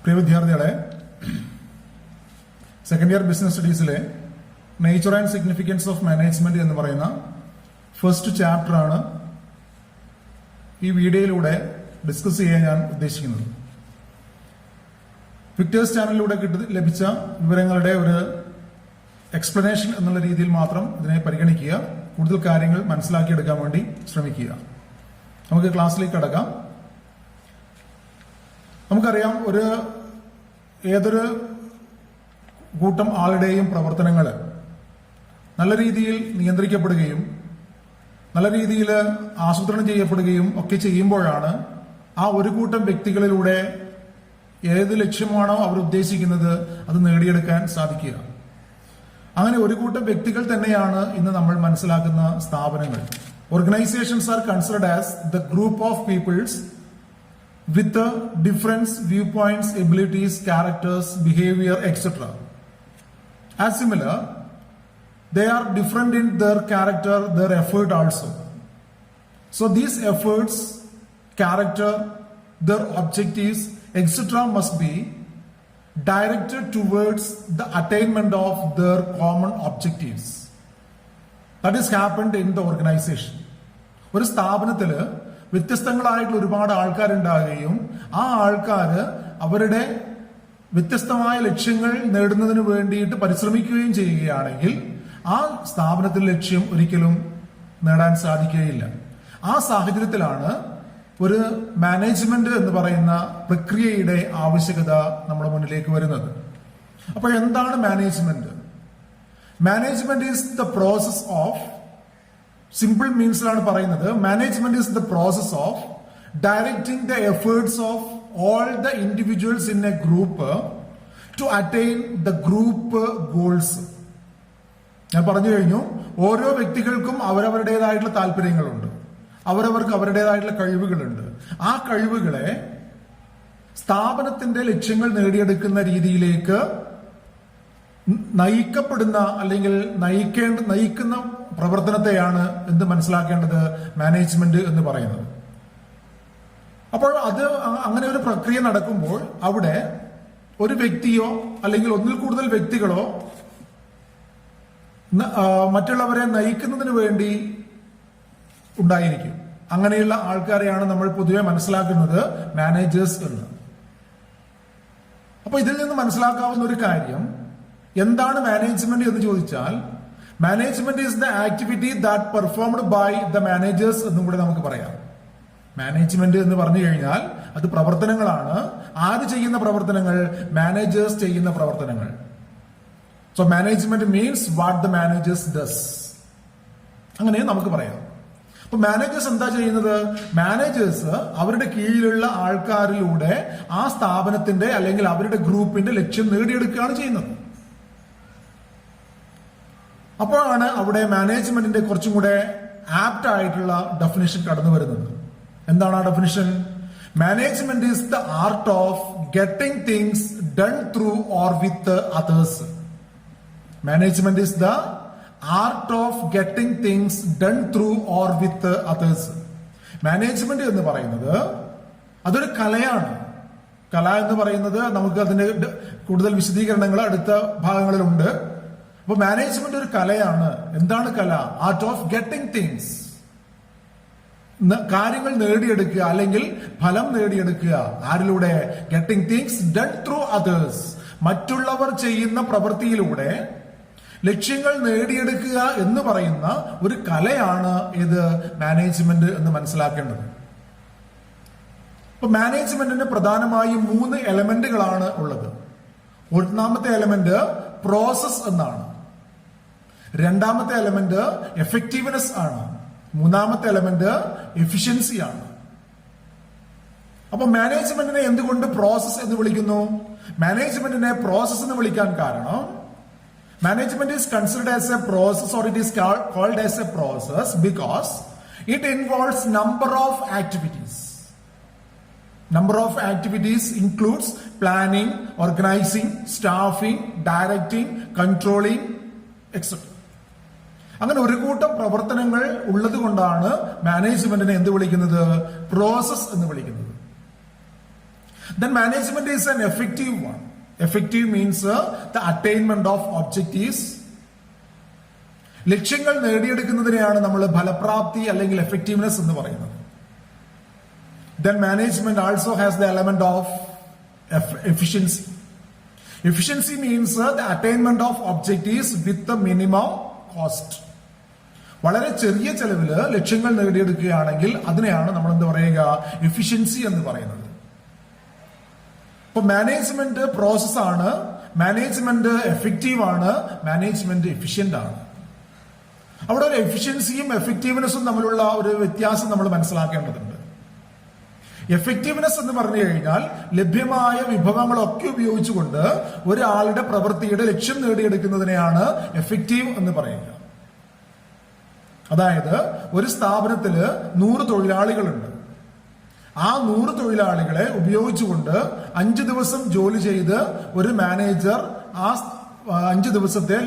പ്രിയ വിദ്യാർത്ഥികളെ, second year business സ്റ്റഡീസിലെ nature and significance of management എന്ന് പറയുന്ന ഫസ്റ്റ് ചാപ്റ്റർ ആണ് ഈ വീഡിയോയിലൂടെ ഡിസ്കസ് ചെയ്യാൻ ഞാൻ ഉദ്ദേശിക്കുന്നത്. വിക്ടേഴ്സ് ചാനലിലൂടെ ലഭിച്ച വിവരങ്ങളുടെ ഒരു എക്സ്പ്ലനേഷൻ എന്നുള്ള രീതിയിൽ മാത്രം ഇതിനെ പരിഗണിക്കുക. കൂടുതൽ കാര്യങ്ങൾ മനസ്സിലാക്കിയെടുക്കാൻ വേണ്ടി ശ്രമിക്കുക. നമുക്ക് ക്ലാസ്സിലേക്ക് കടക്കാം. നമുക്കറിയാം, ഏതൊരു കൂട്ടം ആളുടെയും പ്രവർത്തനങ്ങൾ നല്ല രീതിയിൽ നിയന്ത്രിക്കപ്പെടുകയും നല്ല രീതിയിൽ ആസൂത്രണം ചെയ്യപ്പെടുകയും ഒക്കെ ചെയ്യുമ്പോഴാണ് ആ ഒരു കൂട്ടം വ്യക്തികളിലൂടെ ഏത് ലക്ഷ്യമാണോ അവർ ഉദ്ദേശിക്കുന്നത് അത് നേടിയെടുക്കാൻ സാധിക്കുക. അങ്ങനെ ഒരു കൂട്ടം വ്യക്തികൾ തന്നെയാണ് ഇന്ന് നമ്മൾ മനസ്സിലാക്കുന്ന സ്ഥാപനങ്ങൾ. Organisations are considered as the group of peoples with different viewpoints, abilities, characters, behavior, etc. As similar, they are different in their character, their effort also. So these efforts, character, their objectives, etc. must be directed towards the attainment of their common objectives. That is happened in the organization. ഒരു സ്ഥാപനത്തില് വ്യത്യസ്തങ്ങളായിട്ടുള്ള ഒരുപാട് ആൾക്കാരുണ്ടാകുകയും ആ ആൾക്കാര് അവരുടെ വ്യത്യസ്തമായ ലക്ഷ്യങ്ങൾ നേടുന്നതിന് വേണ്ടിയിട്ട് പരിശ്രമിക്കുകയും ചെയ്യുകയാണെങ്കിൽ ആ സ്ഥാപനത്തിലെ ലക്ഷ്യം ഒരിക്കലും നേടാൻ സാധിക്കുകയില്ല. ആ സാഹചര്യത്തിലാണ് ഒരു മാനേജ്മെന്റ് എന്ന് പറയുന്ന പ്രക്രിയയുടെ ആവശ്യകത നമ്മുടെ മുന്നിലേക്ക് വരുന്നത്. അപ്പോൾ എന്താണ് management? Management is the process of, simple മീൻസിലാണ് പറയുന്നത്, management is the process of directing the efforts of all the individuals in a group to attain the group goals. ഞാൻ പറഞ്ഞു കഴിഞ്ഞു, ഓരോ വ്യക്തികൾക്കും അവരവരുടേതായിട്ടുള്ള താല്പര്യങ്ങളുണ്ട്, അവരവർക്ക് അവരുടേതായിട്ടുള്ള കഴിവുകളുണ്ട്. ആ കഴിവുകളെ സ്ഥാപനത്തിന്റെ ലക്ഷ്യങ്ങൾ നേടിയെടുക്കുന്ന രീതിയിലേക്ക് നയിക്കപ്പെടുന്ന അല്ലെങ്കിൽ നയിക്കുന്ന പ്രവർത്തനത്തെയാണ് എന്ത് മനസ്സിലാക്കേണ്ടത്? മാനേജ്മെന്റ് എന്ന് പറയുന്നത്. അപ്പോൾ അങ്ങനെ ഒരു പ്രക്രിയ നടക്കുമ്പോൾ അവിടെ ഒരു വ്യക്തിയോ അല്ലെങ്കിൽ ഒന്നിൽ കൂടുതൽ വ്യക്തികളോ മറ്റുള്ളവരെ നയിക്കുന്നതിന് വേണ്ടി ഉണ്ടായിരിക്കും. അങ്ങനെയുള്ള ആൾക്കാരെയാണ് നമ്മൾ പൊതുവെ മനസ്സിലാക്കുന്നത് മാനേജേഴ്സ് എന്ന്. അപ്പൊ ഇതിൽ നിന്ന് മനസ്സിലാക്കാവുന്ന ഒരു കാര്യം, എന്താണ് മാനേജ്മെന്റ് എന്ന് ചോദിച്ചാൽ, management is the activity that performed by the managers എന്നും കൂടെ നമുക്ക് പറയാം. മാനേജ്മെന്റ് എന്ന് പറഞ്ഞു കഴിഞ്ഞാൽ അത് പ്രവർത്തനങ്ങളാണ്. ആര് ചെയ്യുന്ന പ്രവർത്തനങ്ങൾ? മാനേജേഴ്സ് ചെയ്യുന്ന പ്രവർത്തനങ്ങൾ. So management means what the managers does. അങ്ങനെ നമുക്ക് പറയാം. അപ്പൊ മാനേജേഴ്സ് എന്താ ചെയ്യുന്നത്? മാനേജേഴ്സ് അവരുടെ കീഴിലുള്ള ആൾക്കാരിലൂടെ ആ സ്ഥാപനത്തിന്റെ അല്ലെങ്കിൽ അവരുടെ ഗ്രൂപ്പിന്റെ ലക്ഷ്യം നേടിയെടുക്കുകയാണ് ചെയ്യുന്നത്. അപ്പോഴാണ് അവിടെ മാനേജ്മെന്റിന്റെ കുറച്ചും കൂടെ ആപ്റ്റ് ആയിട്ടുള്ള ഡെഫിനിഷൻ കടന്നു വരുന്നത്. എന്താണ് ആ definition? Management is the art of getting things done through or with others. Management is the art of getting things done through or with others. Management എന്ന് പറയുന്നത് അതൊരു കലയാണ്. കല എന്ന് പറയുന്നത് നമുക്ക് അതിന്റെ കൂടുതൽ വിശദീകരണങ്ങൾ അടുത്ത ഭാഗങ്ങളിലുണ്ട്. അപ്പൊ മാനേജ്മെന്റ് ഒരു കലയാണ്. എന്താണ് കല? Art of getting things. കാര്യങ്ങൾ നേടിയെടുക്കുക അല്ലെങ്കിൽ ഫലം നേടിയെടുക്കുക. ആരിലൂടെ? Getting things done through others. മറ്റുള്ളവർ ചെയ്യുന്ന പ്രവൃത്തിയിലൂടെ ലക്ഷ്യങ്ങൾ നേടിയെടുക്കുക എന്ന് പറയുന്ന ഒരു കലയാണ് ഇത് മാനേജ്മെന്റ് എന്ന് മനസ്സിലാക്കേണ്ടത്. അപ്പൊ മാനേജ്മെന്റിന് പ്രധാനമായും 3 എലമെന്റുകളാണ് ഉള്ളത്. ഒന്നാമത്തെ എലമെന്റ് പ്രോസസ് എന്നാണ്. രണ്ടാമത്തെ എലമെന്റ് എഫക്റ്റീവ്നെസ് ആണ്. മൂന്നാമത്തെ എലമെന്റ് എഫിഷ്യൻസി ആണ്. അപ്പൊ മാനേജ്മെന്റിനെ എന്തുകൊണ്ട് പ്രോസസ് എന്ന് വിളിക്കുന്നു? മാനേജ്മെന്റിനെ പ്രോസസ് എന്ന് വിളിക്കാൻ കാരണം, management is considered as a process, or it is called as a process because it involves number of activities. Number of activities includes planning, organizing, staffing, directing, controlling, etc. അങ്ങനെ ഒരു കൂട്ടം പ്രവർത്തനങ്ങൾ ഉള്ളത് കൊണ്ടാണ് മാനേജ്മെന്റിനെ എന്ത് വിളിക്കുന്നത്? പ്രോസസ് എന്ന് വിളിക്കുന്നത്. Then management is an effective one. Effective means the attainment of objectives. ലക്ഷ്യങ്ങൾ നേടിയെടുക്കുന്നതിനെയാണ് നമ്മൾ ഫലപ്രാപ്തി അല്ലെങ്കിൽ എഫക്റ്റീവ്നെസ് എന്ന് പറയുന്നത്. Then management also has the element of efficiency. Efficiency means the attainment of objectives with the minimum cost. വളരെ ചെറിയ ചെലവില് ലക്ഷ്യങ്ങൾ നേടിയെടുക്കുകയാണെങ്കിൽ അതിനെയാണ് നമ്മൾ എന്ത് പറയുക, എഫിഷ്യൻസി എന്ന് പറയുന്നത്. ഇപ്പൊ മാനേജ്മെന്റ് പ്രോസസ്സാണ്, മാനേജ്മെന്റ് എഫക്റ്റീവ് ആണ്, മാനേജ്മെന്റ് എഫിഷ്യന്റ് ആണ്. അവിടെ ഒരു എഫിഷ്യൻസിയും എഫക്റ്റീവ്നെസ്സും തമ്മിലുള്ള ഒരു വ്യത്യാസം നമ്മൾ മനസ്സിലാക്കേണ്ടതുണ്ട്. എഫക്റ്റീവ്നെസ് എന്ന് പറഞ്ഞു കഴിഞ്ഞാൽ ലഭ്യമായ വിഭവങ്ങളൊക്കെ ഉപയോഗിച്ചുകൊണ്ട് ഒരാളുടെ പ്രവൃത്തിയുടെ ലക്ഷ്യം നേടിയെടുക്കുന്നതിനെയാണ് എഫക്റ്റീവ് എന്ന് പറയുക. അതായത് ഒരു സ്ഥാപനത്തില് 100 തൊഴിലാളികളുണ്ട്. ആ 100 തൊഴിലാളികളെ ഉപയോഗിച്ചുകൊണ്ട് 5 ദിവസം ജോലി ചെയ്ത് ഒരു മാനേജർ ആ 5 ദിവസത്തെ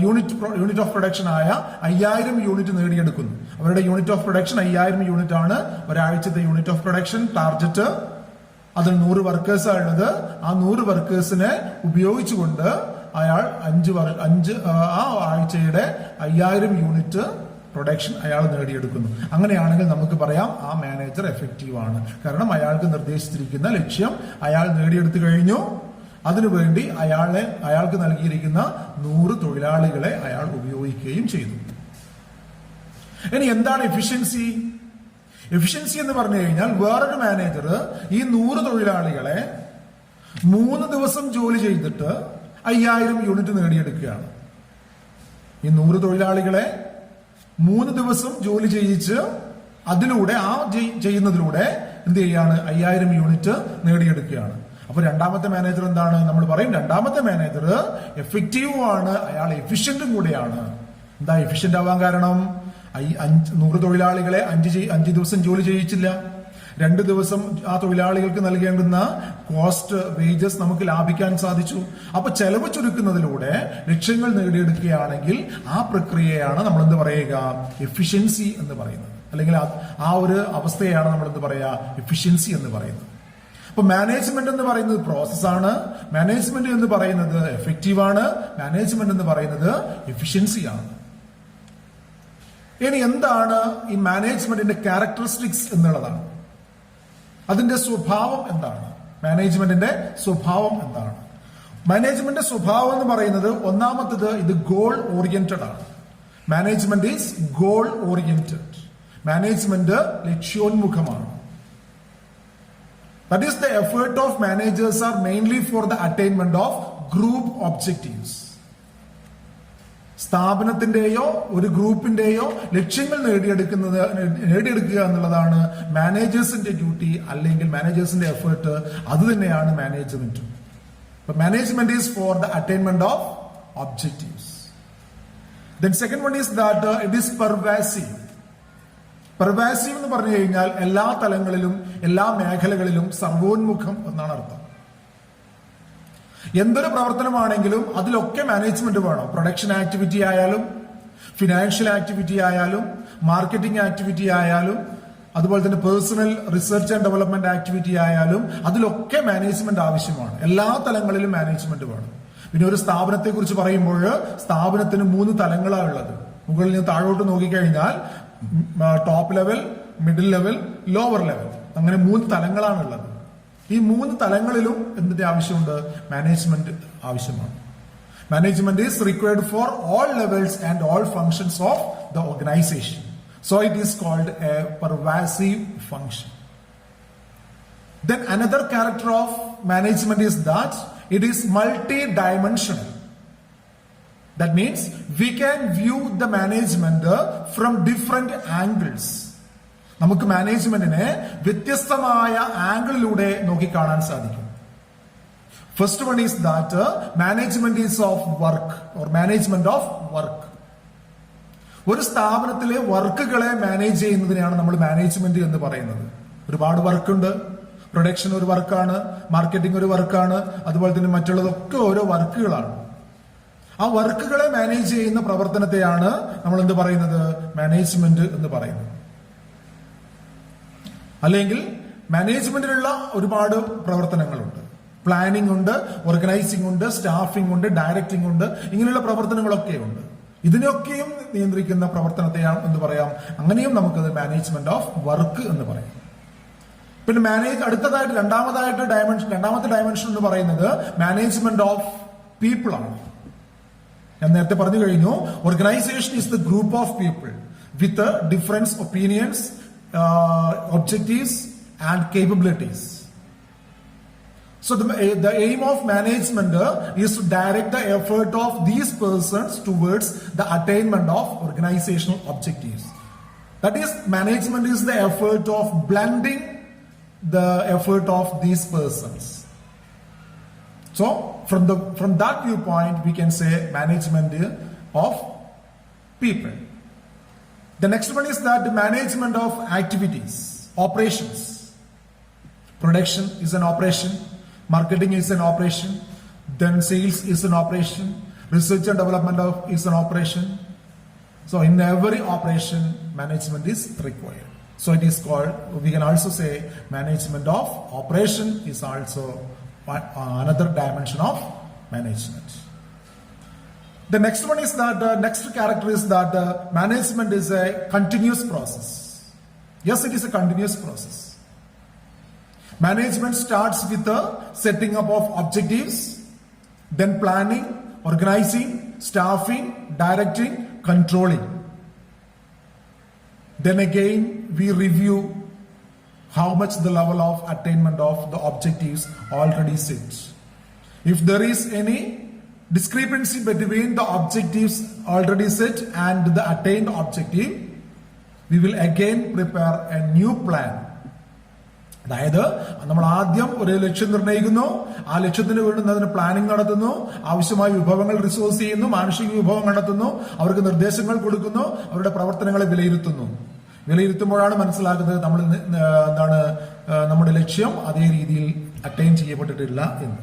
യൂണിറ്റ് ഓഫ് പ്രൊഡക്ഷൻ ആയ 5000 യൂണിറ്റ് നേടിയെടുക്കുന്നു. അവരുടെ യൂണിറ്റ് ഓഫ് പ്രൊഡക്ഷൻ 5000 യൂണിറ്റ് ആണ്. ഒരാഴ്ചത്തെ യൂണിറ്റ് ഓഫ് പ്രൊഡക്ഷൻ ടാർജറ്റ്. അതിൽ 100 വർക്കേഴ്സാണ് ഉള്ളത്. ആ 100 വർക്കേഴ്സിനെ ഉപയോഗിച്ചുകൊണ്ട് അയാൾ 5 ആ ആഴ്ചയുടെ 5000 യൂണിറ്റ് പ്രൊഡക്ഷൻ അയാൾ നേടിയെടുക്കുന്നു. അങ്ങനെയാണെങ്കിൽ നമുക്ക് പറയാം ആ മാനേജർ എഫക്റ്റീവ് ആണ്. കാരണം അയാൾക്ക് നിർദ്ദേശിച്ചിരിക്കുന്ന ലക്ഷ്യം അയാൾ നേടിയെടുത്തു കഴിഞ്ഞു. അതിനുവേണ്ടി അയാൾക്ക് നൽകിയിരിക്കുന്ന 100 തൊഴിലാളികളെ അയാൾ ഉപയോഗിക്കുകയും ചെയ്തു. ഇനി എന്താണ് എഫിഷ്യൻസി? എഫിഷ്യൻസി എന്ന് പറഞ്ഞു കഴിഞ്ഞാൽ വേറൊരു മാനേജർ ഈ 100 തൊഴിലാളികളെ 3 ദിവസം ജോലി ചെയ്തിട്ട് 5000 യൂണിറ്റ് നേടിയെടുക്കുകയാണ്. ഈ 100 തൊഴിലാളികളെ 3 ദിവസം ജോലി ചെയ്യിച്ച് അതിലൂടെ ചെയ്യുന്നതിലൂടെ എന്ത് ചെയ്യാണ്, 5000 യൂണിറ്റ് നേടിയെടുക്കുകയാണ്. അപ്പൊ രണ്ടാമത്തെ മാനേജർ എന്താണ്? നമ്മൾ പറയും രണ്ടാമത്തെ മാനേജർ എഫക്റ്റീവും ആണ്, അയാൾ എഫിഷ്യന്റും കൂടെയാണ്. എന്താ എഫിഷ്യന്റ് ആവാൻ കാരണം? 100 തൊഴിലാളികളെ 5 ദിവസം ജോലി ചെയ്യിച്ചില്ല. 2 ദിവസം ആ തൊഴിലാളികൾക്ക് നൽകേണ്ടുന്ന കോസ്റ്റ് വേജസ് നമുക്ക് ലാഭിക്കാൻ സാധിച്ചു. അപ്പൊ ചെലവ് ചുരുക്കുന്നതിലൂടെ ലക്ഷ്യങ്ങൾ നേടിയെടുക്കുകയാണെങ്കിൽ ആ പ്രക്രിയയാണ് നമ്മൾ എന്ത് പറയുക, എഫിഷ്യൻസി എന്ന് പറയുന്നത്. അല്ലെങ്കിൽ ആ ഒരു അവസ്ഥയാണ് നമ്മൾ എന്ത് പറയുക, എഫിഷ്യൻസി എന്ന് പറയുന്നത്. അപ്പൊ മാനേജ്മെന്റ് എന്ന് പറയുന്നത് പ്രോസസ്സാണ്, മാനേജ്മെന്റ് എന്ന് പറയുന്നത് എഫക്റ്റീവ് ആണ്, മാനേജ്മെന്റ് എന്ന് പറയുന്നത് എഫിഷ്യൻസിയാണ്. ഇനി എന്താണ് ഈ മാനേജ്മെന്റിന്റെ ക്യാരക്ടറിസ്റ്റിക്സ് എന്നുള്ളതാണ്. അതിന്റെ സ്വഭാവം എന്താണ്? മാനേജ്മെന്റിന്റെ സ്വഭാവം എന്താണ്? മാനേജ്മെന്റ് സ്വഭാവം എന്ന് പറയുന്നത് ഒന്നാമത്തത് ഇത് ഗോൾ ഓറിയന്റഡ് ആണ്. Management is goal oriented. Management ലക്ഷ്യോന്മുഖമാണ്. That is, the effort of managers are mainly for the attainment of group objectives. സ്ഥാപനത്തിന്റെയോ ഒരു ഗ്രൂപ്പിന്റെയോ ലക്ഷ്യങ്ങൾ നേടിയെടുക്കുക എന്നുള്ളതാണ് മാനേജേഴ്സിന്റെ ഡ്യൂട്ടി, അല്ലെങ്കിൽ മാനേജേഴ്സിന്റെ എഫേർട്ട്. അത് തന്നെയാണ് management. Management is for the attainment of objectives. Then second one is that it is pervasive. Pervasive എന്ന് പറഞ്ഞു കഴിഞ്ഞാൽ എല്ലാ തലങ്ങളിലും എല്ലാ മേഖലകളിലും സർവോന്മുഖം എന്നാണ് അർത്ഥം. എന്തൊരു പ്രവർത്തനമാണെങ്കിലും അതിലൊക്കെ മാനേജ്മെന്റ് വേണം. പ്രൊഡക്ഷൻ ആക്ടിവിറ്റി ആയാലും, ഫിനാൻഷ്യൽ ആക്ടിവിറ്റി ആയാലും, മാർക്കറ്റിംഗ് ആക്ടിവിറ്റി ആയാലും, അതുപോലെ തന്നെ personal research and development activity ആയാലും അതിലൊക്കെ മാനേജ്മെന്റ് ആവശ്യമാണ്. എല്ലാ തലങ്ങളിലും മാനേജ്മെന്റ് വേണം. പിന്നെ ഒരു സ്ഥാപനത്തെ കുറിച്ച് പറയുമ്പോൾ സ്ഥാപനത്തിന് 3 തലങ്ങളാണ് ഉള്ളത്. മുകളിൽ നിന്ന് താഴോട്ട് നോക്കിക്കഴിഞ്ഞാൽ top level, middle level, lower level, അങ്ങനെ 3 തലങ്ങളാണ് ഉള്ളത്. ഈ 3 തലങ്ങളിലും എന്തിന്റെ ആവശ്യമുണ്ട്? മാനേജ്മെന്റ് ആവശ്യമാണ്. Management is required for all levels and all functions of the organisation. So it is called a pervasive function. Then another character of management is that it is multi-dimensional. That means we can view the management from different angles. നമുക്ക് മാനേജ്മെന്റിനെ വ്യത്യസ്തമായ ആംഗിളിലൂടെ നോക്കിക്കാണാൻ സാധിക്കും. First one is that management is of work or management of work. ഒരു സ്ഥാപനത്തിലെ വർക്കുകളെ manage ചെയ്യുന്നതിനെയാണ് നമ്മൾ management എന്ന് പറയുന്നത്. ഒരുപാട് വർക്കുണ്ട്. പ്രൊഡക്ഷൻ ഒരു വർക്കാണ്, മാർക്കറ്റിംഗ് ഒരു വർക്കാണ്, അതുപോലെ തന്നെ മറ്റുള്ളതൊക്കെ ഓരോ വർക്കുകളാണ്. ആ വർക്കുകളെ മാനേജ് ചെയ്യുന്ന പ്രവർത്തനത്തെയാണ് നമ്മൾ എന്ത് പറയുന്നത്? മാനേജ്മെന്റ് എന്ന് പറയുന്നത്. അല്ലെങ്കിൽ മാനേജ്മെന്റിലുള്ള ഒരുപാട് പ്രവർത്തനങ്ങളുണ്ട്. പ്ലാനിംഗ് ഉണ്ട്, ഓർഗനൈസിംഗ് ഉണ്ട്, സ്റ്റാഫിംഗ് ഉണ്ട്, ഡയറക്ടിംഗ് ഉണ്ട്, ഇങ്ങനെയുള്ള പ്രവർത്തനങ്ങളൊക്കെ ഉണ്ട്. ഇതിനൊക്കെയും നിയന്ത്രിക്കുന്ന പ്രവർത്തനത്തെയാണ് എന്ന് പറയാം. അങ്ങനെയും നമുക്കത് മാനേജ്മെന്റ് ഓഫ് വർക്ക് എന്ന് പറയാം. പിന്നെ അടുത്തതായിട്ട് രണ്ടാമത്തെ ഡയമെൻഷൻ എന്ന് പറയുന്നത് മാനേജ്മെന്റ് ഓഫ് പീപ്പിൾ ആണ്. ഞാൻ നേരത്തെ പറഞ്ഞു കഴിഞ്ഞു, organisation is the group of people with difference opinions, objectives and capabilities. So the aim of management is to direct the effort of these persons towards the attainment of organizational objectives. That is, management is the effort of blending the effort of these persons. So from that viewpoint, we can say management of people. The next one is that the management of activities, operations. Production is an operation. Marketing is an operation, then sales is an operation, research and development is an operation. So in every operation, management is required. So it is called, we can also say management of operation is also another dimension of management. The next one is that, next character is that management is a continuous process. Yes, it is a continuous process. Management starts with the setting up of objectives, then planning, organizing, staffing, directing, controlling. Then again, we review how much the level of attainment of the objectives already set. If there is any discrepancy between the objectives already set and the attained objective, we will again prepare a new plan. അതായത് നമ്മൾ ആദ്യം ഒരു ലക്ഷ്യം നിർണ്ണയിക്കുന്നു, ആ ലക്ഷ്യത്തിന് വേണ്ടി അതിന് പ്ലാനിംഗ് നടത്തുന്നു, ആവശ്യമായ വിഭവങ്ങൾ റിസോഴ്സ് ചെയ്യുന്നു, മാനുഷിക വിഭവം കണ്ടെത്തുന്നു, അവർക്ക് നിർദ്ദേശങ്ങൾ കൊടുക്കുന്നു, അവരുടെ പ്രവർത്തനങ്ങളെ വിലയിരുത്തുമ്പോഴാണ് മനസ്സിലാക്കുന്നത് നമ്മുടെ ലക്ഷ്യം അതേ രീതിയിൽ അറ്റൈൻ ചെയ്യപ്പെട്ടിട്ടില്ല എന്ന്.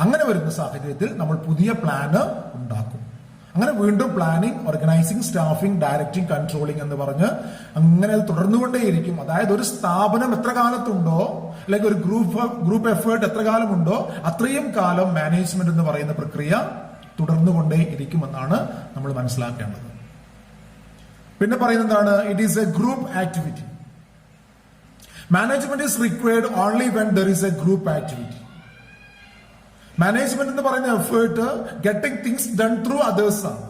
അങ്ങനെ വരുന്ന സാഹചര്യത്തിൽ നമ്മൾ പുതിയ പ്ലാന് ഉണ്ടാക്കും. അങ്ങനെ വീണ്ടും planning, organising, staffing, directing, controlling എന്ന് പറഞ്ഞ് അങ്ങനെ അത് തുടർന്നുകൊണ്ടേയിരിക്കും. അതായത് ഒരു സ്ഥാപനം എത്ര കാലത്തുണ്ടോ, അല്ലെങ്കിൽ ഒരു ഗ്രൂപ്പ് എഫേർട്ട് എത്ര കാലമുണ്ടോ അത്രയും കാലം മാനേജ്മെന്റ് എന്ന് പറയുന്ന പ്രക്രിയ തുടർന്നുകൊണ്ടേ ഇരിക്കുമെന്നാണ് നമ്മൾ മനസ്സിലാക്കേണ്ടത്. പിന്നെ പറയുന്നതാണ്, it is a group activity. Management is required only when there is a group activity. Management എന്ന് പറയുന്ന effort getting things done through others ആണ്,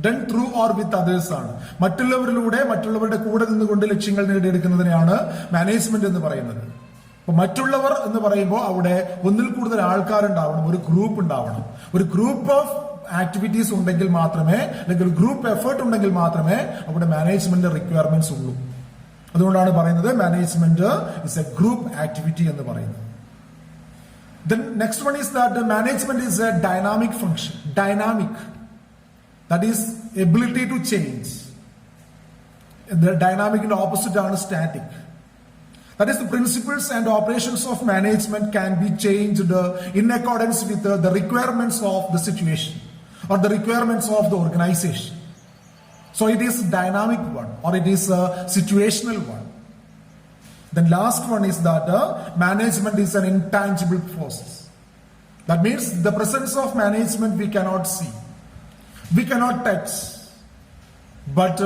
done through or with others ആണ്. മറ്റുള്ളവരുടെ കൂടെ നിന്നുകൊണ്ട് ലക്ഷ്യങ്ങൾ നേടിയെടുക്കുന്നതിനെയാണ് മാനേജ്മെന്റ് എന്ന് പറയുന്നത്. അപ്പൊ മറ്റുള്ളവർ എന്ന് പറയുമ്പോൾ അവിടെ ഒന്നിൽ കൂടുതൽ ആൾക്കാരുണ്ടാവണം, ഒരു ഗ്രൂപ്പ് ഉണ്ടാവണം. ഒരു ഗ്രൂപ്പ് ഓഫ് ആക്ടിവിറ്റീസ് ഉണ്ടെങ്കിൽ മാത്രമേ, അല്ലെങ്കിൽ ഒരു ഗ്രൂപ്പ് എഫേർട്ട് ഉണ്ടെങ്കിൽ മാത്രമേ അവിടെ മാനേജ്മെന്റ് റിക്വയർമെന്റ്സ് ഉള്ളൂ. അതുകൊണ്ടാണ് പറയുന്നത് management is A group activity എന്ന് പറയുന്നത്. The next one is that the management is a dynamic function. Dynamic, that is ability to change. The dynamic in the opposite are static. That is, the principles and operations of management can be changed in accordance with the requirements of the situation or the requirements of the organization. So it is a dynamic one, or it is a situational one. The last one is that management is an intangible process. That means the presence of management we cannot see, we cannot touch, but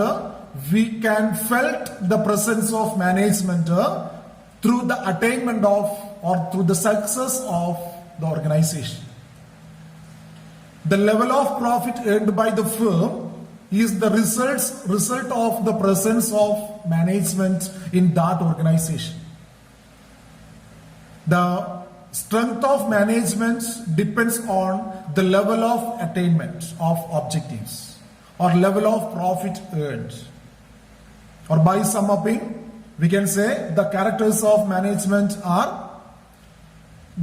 we can felt the presence of management through the attainment of, or through the success of the organization. The level of profit earned by the firm is the result of the presence of management in that organization. The strength of management depends on the level of attainment of objectives or level of profit earned. Or by sum upping, we can say the characters of management are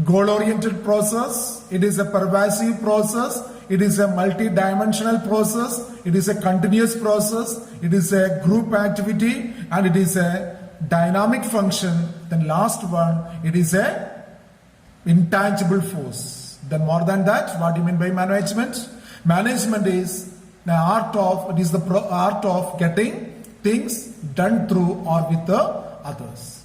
goal-oriented process, it is a pervasive process, it is a multi-dimensional process, it is a continuous process, it is a group activity, and it is a dynamic function. Then last one, it is a intangible force. Then more than that, what do you mean by management? Management is the art of getting things done through or with the others.